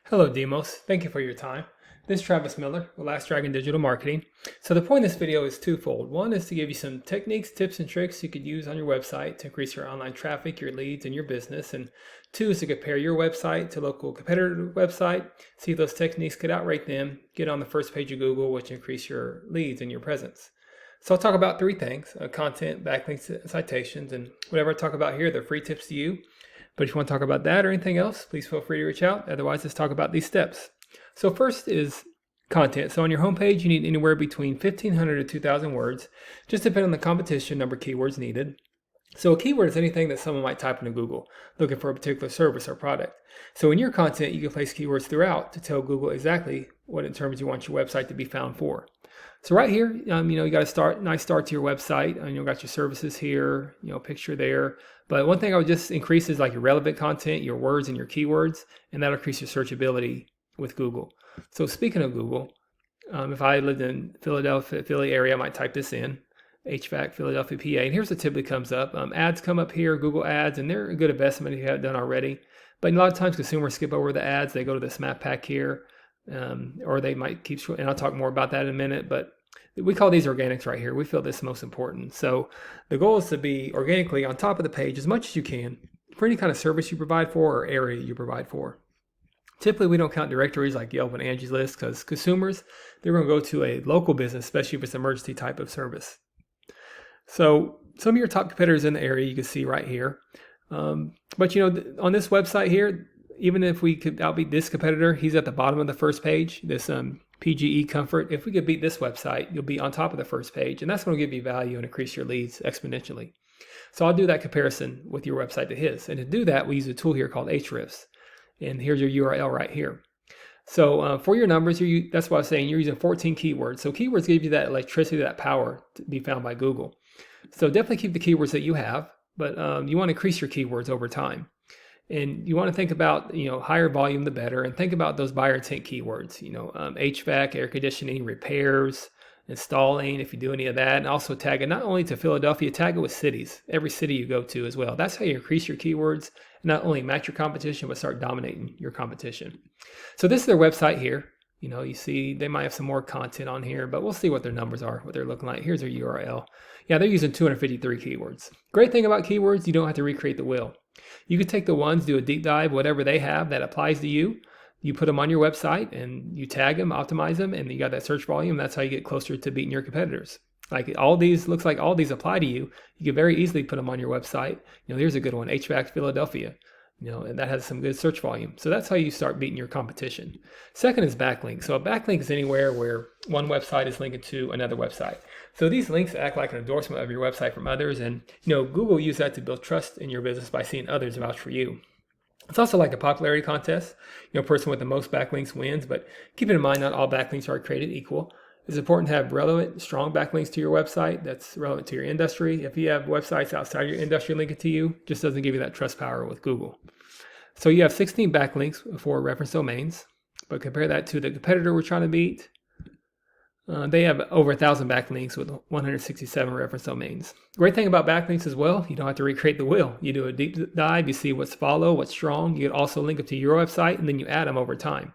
Hello, Demos. Thank you for your time. This is Travis Miller with Last Dragon Digital Marketing. So the point of this video is twofold. One is to give you some techniques, tips, and tricks you could use on your website to increase your online traffic, your leads, and your business. And two is to compare your website to local competitor website, see if those techniques could outrate them, get on the first page of Google, which increase your leads and your presence. So I'll talk about three things: content, backlinks, citations, and whatever I talk about here, they're free tips to you. But if you want to talk about that or anything else, please feel free to reach out. Otherwise, let's talk about these steps. So first is content. So on your homepage, you need anywhere between 1,500 to 2,000 words, just depending on the competition number of keywords needed. So a keyword is anything that someone might type into Google looking for a particular service or product. So in your content, you can place keywords throughout to tell Google exactly what in terms you want your website to be found for. So right here, you got to nice start to your website. Got your services here, picture there. But one thing I would just increase is like your relevant content, your words and your keywords, and that'll increase your searchability with Google. So speaking of Google, if I lived in Philadelphia, Philly area, I might type this in, HVAC, Philadelphia, PA. And here's what typically comes up. Ads come up here, Google ads, and they're a good investment if you haven't done already. But a lot of times consumers skip over the ads. They go to this map pack here. Or they might keep, and I'll talk more about that in a minute, but we call these organics right here. We feel this is most important. So the goal is to be organically on top of the page as much as you can for any kind of service you provide for or area you provide for. Typically, we don't count directories like Yelp and Angie's List because consumers, they're going to go to a local business, especially if it's an emergency type of service. So some of your top competitors in the area you can see right here. But on this website here, even if we could outbeat this competitor, he's at the bottom of the first page, this PGE Comfort. If we could beat this website, you'll be on top of the first page, and that's going to give you value and increase your leads exponentially. So I'll do that comparison with your website to his. And to do that, we use a tool here called Ahrefs. And here's your URL right here. So for your numbers, that's what I was saying, you're using 14 keywords. So keywords give you that electricity, that power to be found by Google. So definitely keep the keywords that you have, but you want to increase your keywords over time. And you want to think about, higher volume, the better. And think about those buyer intent keywords, HVAC, air conditioning, repairs, installing, if you do any of that. And also tag it not only to Philadelphia, tag it with cities, every city you go to as well. That's how you increase your keywords, and not only match your competition, but start dominating your competition. So this is their website here. You see they might have some more content on here, but we'll see what their numbers are, what they're looking like. Here's their URL. Yeah, they're using 253 keywords. Great thing about keywords, you don't have to recreate the wheel. You could take the ones, do a deep dive, whatever they have that applies to you. You put them on your website and you tag them, optimize them, and you got that search volume. That's how you get closer to beating your competitors. Like all these, looks like all these apply to you. You can very easily put them on your website. Here's a good one, HVAC Philadelphia. And that has some good search volume. So that's how you start beating your competition. Second is backlink. So a backlink is anywhere where one website is linked to another website. So these links act like an endorsement of your website from others. And, Google uses that to build trust in your business by seeing others vouch for you. It's also like a popularity contest. Person with the most backlinks wins, but keep in mind, not all backlinks are created equal. It's important to have relevant, strong backlinks to your website that's relevant to your industry. If you have websites outside your industry linked to you, it just doesn't give you that trust power with Google. So you have 16 backlinks for reference domains, but compare that to the competitor we're trying to beat. They have over 1,000 backlinks with 167 reference domains. Great thing about backlinks as well, you don't have to recreate the wheel. You do a deep dive, you see what's follow, what's strong. You can also link them to your website, and then you add them over time.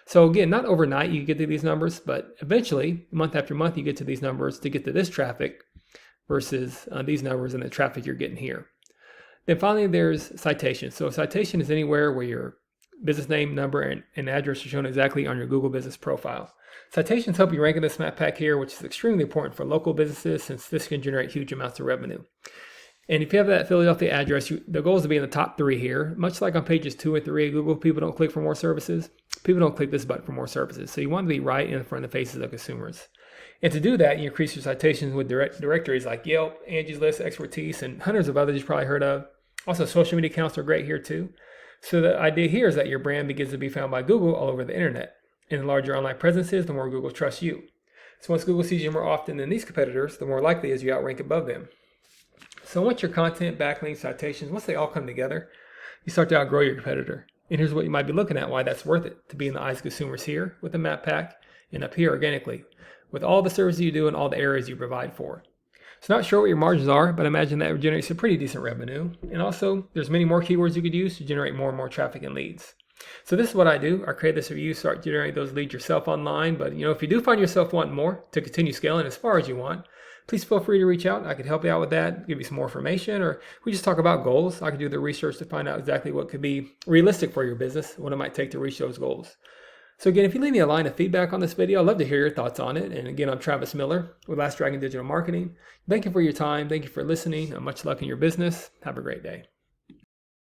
So again, not overnight you get to these numbers, but eventually, month after month, you get to these numbers to get to this traffic versus these numbers and the traffic you're getting here. Then finally, there's citation. So a citation is anywhere where your business name, number, and address are shown exactly on your Google business profile. Citations help you rank in this map pack here, which is extremely important for local businesses since this can generate huge amounts of revenue. And if you have that Philadelphia address, the goal is to be in the top 3 here. Much like on pages 2 and 3 of Google, people don't click for more services. People don't click this button for more services. So you want to be right in front of the faces of consumers. And to do that, you increase your citations with directories like Yelp, Angie's List, Expertise, and hundreds of others you've probably heard of. Also, social media accounts are great here too. So the idea here is that your brand begins to be found by Google all over the internet. And the larger online presence is, the more Google trusts you. So once Google sees you more often than these competitors, the more likely is you outrank above them. So once your content, backlinks, citations, once they all come together, you start to outgrow your competitor. And here's what you might be looking at, why that's worth it, to be in the eyes of consumers here with the map pack and up here organically, with all the services you do and all the areas you provide for. So not sure what your margins are, but I imagine that generates a pretty decent revenue. And also, there's many more keywords you could use to generate more and more traffic and leads. So this is what I do. I create this review, start generating those leads yourself online. But if you do find yourself wanting more to continue scaling as far as you want, please feel free to reach out. I can help you out with that, give you some more information, or we just talk about goals. I can do the research to find out exactly what could be realistic for your business, what it might take to reach those goals. So again, if you leave me a line of feedback on this video, I'd love to hear your thoughts on it. And again, I'm Travis Miller with Last Dragon Digital Marketing. Thank you for your time. Thank you for listening. Much luck in your business. Have a great day.